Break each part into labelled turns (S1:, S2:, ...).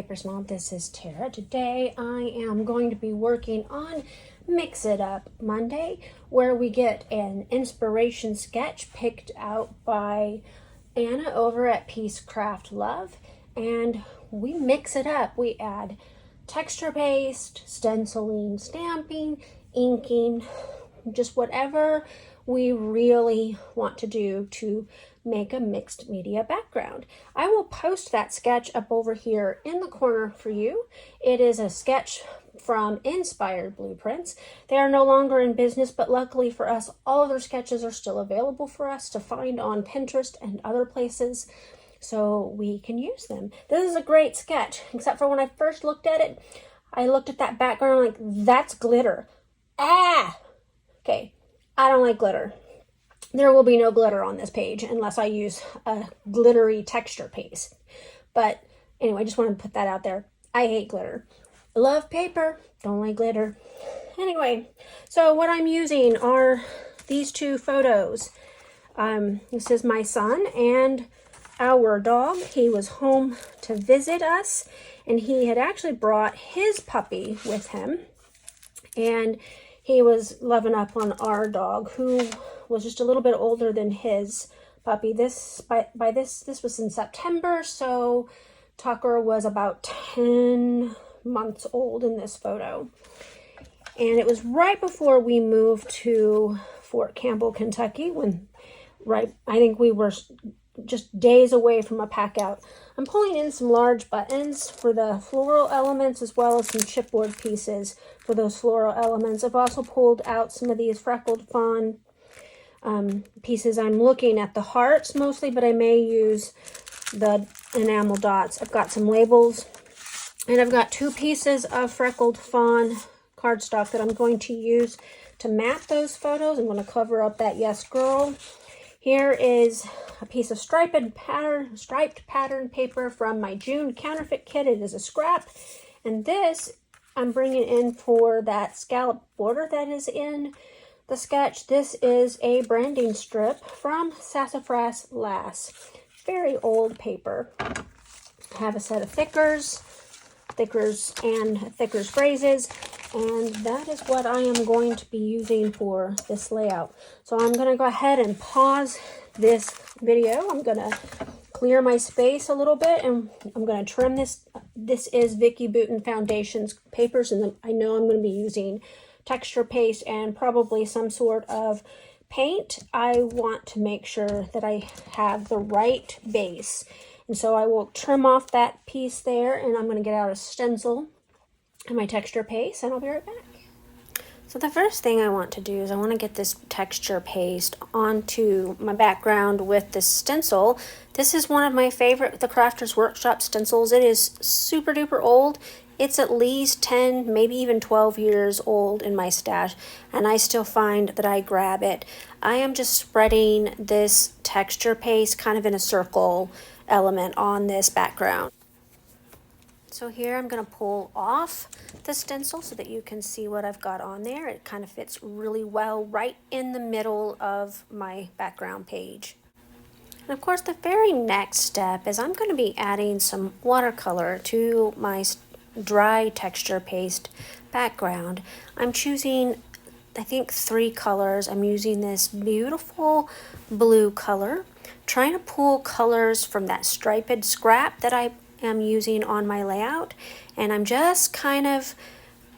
S1: Papers Mom. This is Tara. Today I am going to be working on Mix It Up Monday, where we get an inspiration sketch picked out by Anna over at Peace Craft Love, and we mix it up. We add texture paste, stenciling, stamping, inking, just whatever we really want to do to make a mixed media background. I will post that sketch up over here in the corner for you. It is a sketch from Inspired Blueprints. They are no longer in business, but luckily for us, all of their sketches are still available for us to find on Pinterest and other places, so we can use them. This is a great sketch, except for when I first looked at it, I looked at that background like, that's glitter. Ah! Okay, I don't like glitter. There will be no glitter on this page unless I use a glittery texture paste. But anyway, I just wanted to put that out there. I hate glitter. I love paper, don't like glitter. Anyway, so what I'm using are these two photos. This is my son and our dog. He was home to visit us, and he had actually brought his puppy with him. And he was loving up on our dog, who was just a little bit older than his puppy. This was in September, so Tucker was about 10 months old in this photo. And it was right before we moved to Fort Campbell, Kentucky, I think we were just days away from a pack out. I'm pulling in some large buttons for the floral elements, as well as some chipboard pieces for those floral elements. I've also pulled out some of these freckled fawn pieces. I'm looking at the hearts mostly, but I may use the enamel dots. I've got some labels, and I've got two pieces of freckled fawn cardstock that I'm going to use to map those photos. I'm going to cover up that yes girl. Here is a piece of striped pattern paper from my June counterfeit kit. It is a scrap, and this I'm bringing in for that scallop border that is in the sketch. This is a branding strip from Sassafras Lass. Very old paper. I have a set of thickers and thickers phrases, and that is what I am going to be using for this layout. So I'm going to go ahead and pause this video. I'm going to clear my space a little bit, and I'm going to trim this. This is Vicky Bouton Foundation's papers, and I know I'm going to be using texture paste and probably some sort of paint. I want to make sure that I have the right base. And so I will trim off that piece there, and I'm going to get out a stencil and my texture paste, and I'll be right back. So the first thing I want to do is I want to get this texture paste onto my background with this stencil. This is one of my favorite, the Crafters Workshop stencils. It is super duper old. It's at least 10, maybe even 12 years old in my stash, and I still find that I grab it. I am just spreading this texture paste kind of in a circle element on this background. So here I'm going to pull off the stencil so that you can see what I've got on there. It kind of fits really well right in the middle of my background page. And of course, the very next step is I'm going to be adding some watercolor to my dry texture paste background. I'm choosing, I think, 3 colors. I'm using this beautiful blue color, trying to pull colors from that striped scrap that I am using on my layout, and I'm just kind of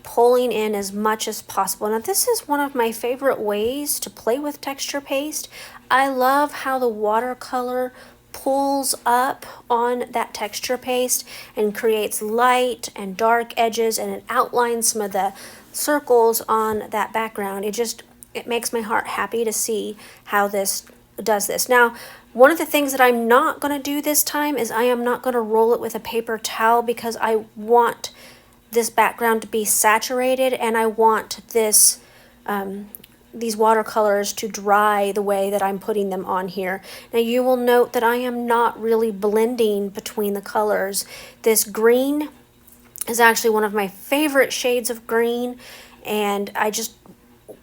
S1: pulling in as much as possible. Now, this is one of my favorite ways to play with texture paste. I love how the watercolor pulls up on that texture paste and creates light and dark edges, and it outlines some of the circles on that background. It makes my heart happy to see how this does this. Now, one of the things that I'm not going to do this time is I am not going to roll it with a paper towel, because I want this background to be saturated, and I want this these watercolors to dry the way that I'm putting them on here. Now, you will note that I am not really blending between the colors. This green is actually one of my favorite shades of green, and I just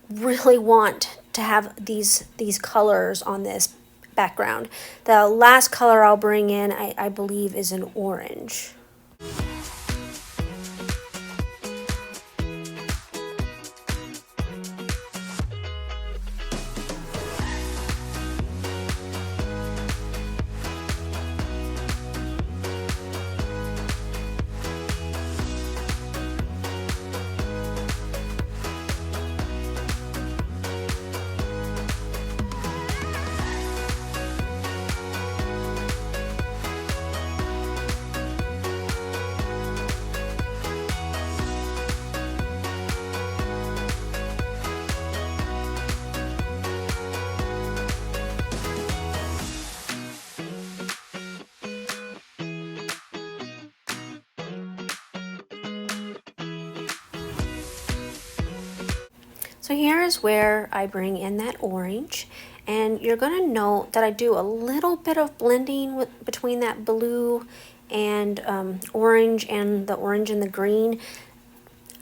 S1: really want to have these colors on this background. The last color I'll bring in, I believe, is an orange. So here's where I bring in that orange, and you're going to note that I do a little bit of blending between that blue and orange and the green.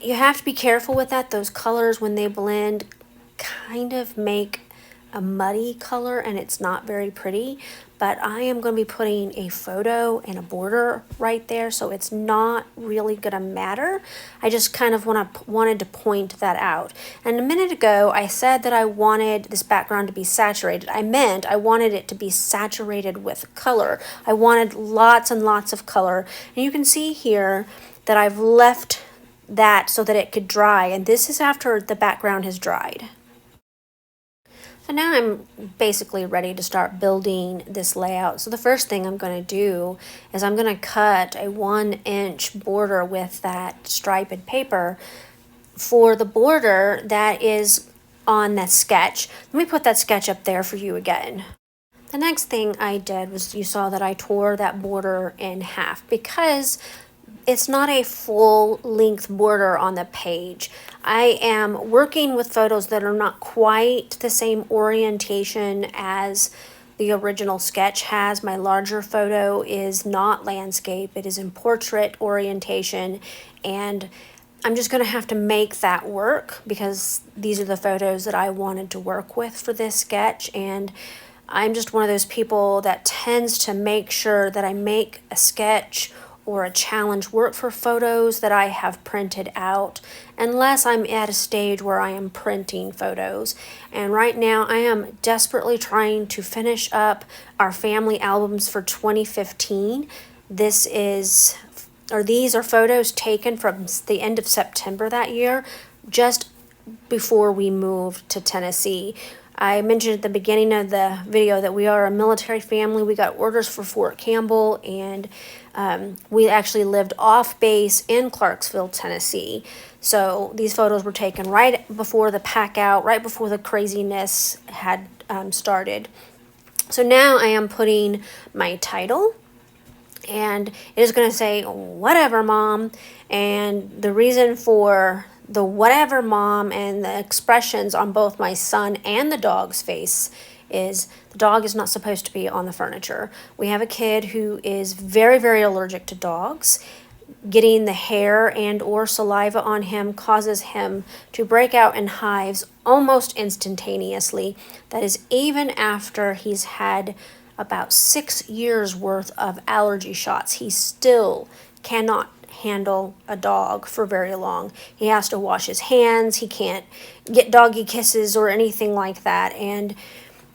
S1: You have to be careful with that. Those colors, when they blend, kind of make a muddy color and it's not very pretty. But I am going to be putting a photo and a border right there, so it's not really going to matter. I just kind of wanted to point that out. And a minute ago, I said that I wanted this background to be saturated. I meant I wanted it to be saturated with color. I wanted lots and lots of color. And you can see here that I've left that so that it could dry, and this is after the background has dried. So now I'm basically ready to start building this layout. So the first thing I'm going to do is I'm going to cut a 1-inch border with that striped paper for the border that is on that sketch. Let me put that sketch up there for you again. The next thing I did was, you saw that I tore that border in half because it's not a full length border on the page. I am working with photos that are not quite the same orientation as the original sketch has. My larger photo is not landscape, it is in portrait orientation, and I'm just going to have to make that work because these are the photos that I wanted to work with for this sketch. And I'm just one of those people that tends to make sure that I make a sketch or a challenge work for photos that I have printed out, unless I'm at a stage where I am printing photos. And right now I am desperately trying to finish up our family albums for 2015. These are photos taken from the end of September that year, just before we moved to Tennessee. I mentioned at the beginning of the video that we are a military family. We got orders for Fort Campbell, and we actually lived off base in Clarksville, Tennessee. So these photos were taken right before the pack out, right before the craziness had started. So now I am putting my title, and it is going to say, "Whatever, Mom." And the reason for the "whatever, Mom" and the expressions on both my son and the dog's face is the dog is not supposed to be on the furniture. We have a kid who is very, very allergic to dogs. Getting the hair and or saliva on him causes him to break out in hives almost instantaneously. That is even after he's had about 6 years worth of allergy shots. He still cannot handle a dog for very long. He has to wash his hands. He can't get doggy kisses or anything like that. And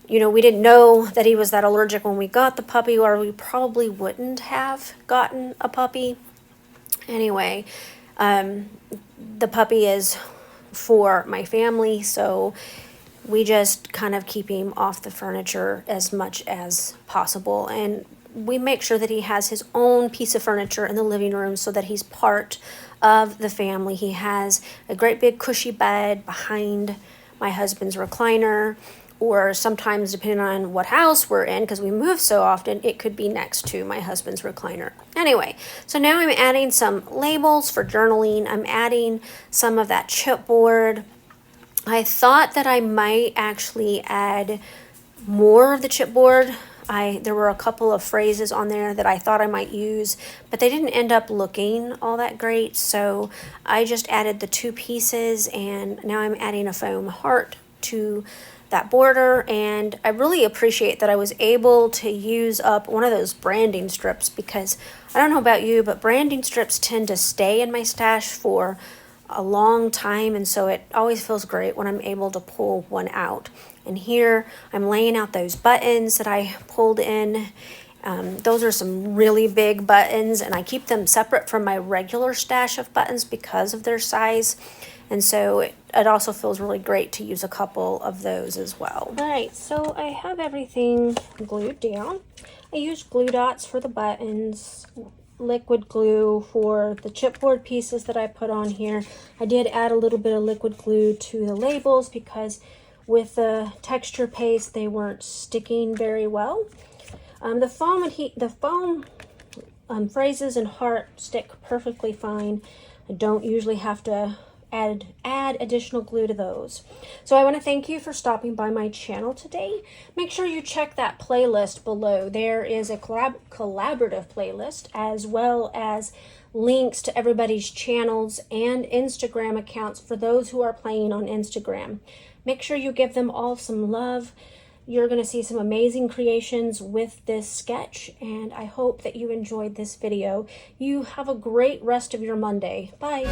S1: you know, we didn't know that he was that allergic when we got the puppy, or we probably wouldn't have gotten a puppy. Anyway, the puppy is for my family, so we just kind of keep him off the furniture as much as possible. And we make sure that he has his own piece of furniture in the living room so that he's part of the family. He has a great big cushy bed behind my husband's recliner, or sometimes, depending on what house we're in, because we move so often, it could be next to my husband's recliner. Anyway, so now I'm adding some labels for journaling. I'm adding some of that chipboard. I thought that I might actually add more of the chipboard. There were a couple of phrases on there that I thought I might use, but they didn't end up looking all that great, so I just added the 2 pieces, and now I'm adding a foam heart to that border. And I really appreciate that I was able to use up one of those branding strips, because I don't know about you, but branding strips tend to stay in my stash for a long time, and so it always feels great when I'm able to pull one out. And here I'm laying out those buttons that I pulled in. Those are some really big buttons, and I keep them separate from my regular stash of buttons because of their size. And so it also feels really great to use a couple of those as well. All right, so I have everything glued down. I used glue dots for the buttons, liquid glue for the chipboard pieces that I put on here. I did add a little bit of liquid glue to the labels because with the texture paste, they weren't sticking very well. The foam phrases and heart stick perfectly fine. I don't usually have to add additional glue to those. So I want to thank you for stopping by my channel today. Make sure you check that playlist below. There is a collaborative playlist, as well as links to everybody's channels and Instagram accounts for those who are playing on Instagram. Make sure you give them all some love. You're going to see some amazing creations with this sketch, and I hope that you enjoyed this video. You have a great rest of your Monday. Bye.